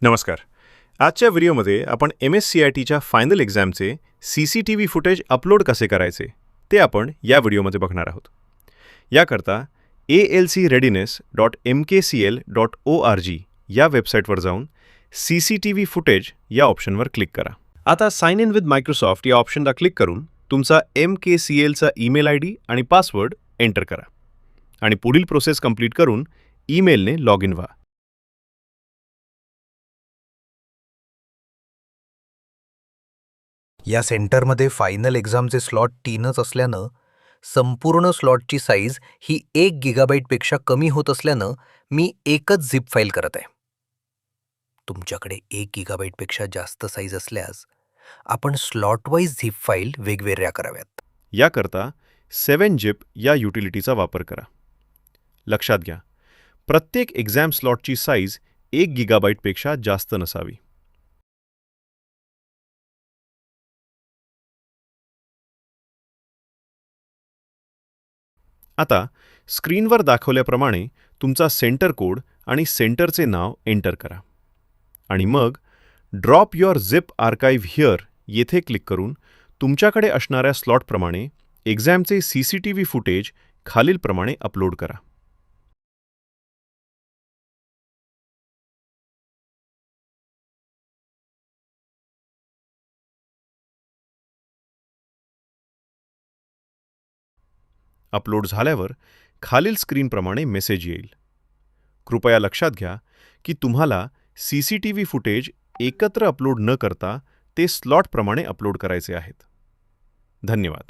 नमस्कार. आजच्या व्हिडिओमध्ये आपण MSCITच्या फायनल एक्झामचे CCTV फुटेज अपलोड कसे करायचे ते आपण या व्हिडिओमध्ये बघणार आहोत. याकरता alcreadiness.mkcl.org या वेबसाईटवर जाऊन CCTV फुटेज या ऑप्शनवर क्लिक करा. आता साइन इन विथ मायक्रोसॉफ्ट या ऑप्शनला क्लिक करून तुमचा MKCLचा ईमेल ID आणि पासवर्ड एंटर करा आणि पुढील प्रोसेस कंप्लीट करून ईमेलने लॉग इन व्हा. या सेंटरमध्ये फायनल एक्झामचे स्लॉट 3च असल्यानं संपूर्ण स्लॉटची साईज ही 1 गिगाबाईटपेक्षा कमी होत असल्यानं मी एकच झिप फाईल करत आहे. तुमच्याकडे 1 गिगाबाईटपेक्षा जास्त साईज असल्यास आपण स्लॉट वाईज झिप फाईल वेगवेगळ्या कराव्यात. याकरता 7zip या युटिलिटीचा वापर करा. लक्षात घ्या, प्रत्येक एक्झाम स्लॉटची साईज 1 गिगाबाईटपेक्षा जास्त नसावी. आता स्क्रीनवर दाखवल्याप्रमाणे तुमचा सेंटर कोड आणि सेंटरचे नाव एंटर करा आणि मग drop your zip archive here येथे क्लिक करून तुमच्याकडे असणाऱ्या स्लॉटप्रमाणे एक्झामचे CCTV फुटेज खालीलप्रमाणे अपलोड करा. अपलोड झाल्यावर खालील स्क्रीनप्रमाणे मेसेज येईल. कृपया लक्षात घ्या की तुम्हाला CCTV फुटेज एकत्र अपलोड न करता ते स्लॉटप्रमाणे अपलोड करायचे आहेत. धन्यवाद.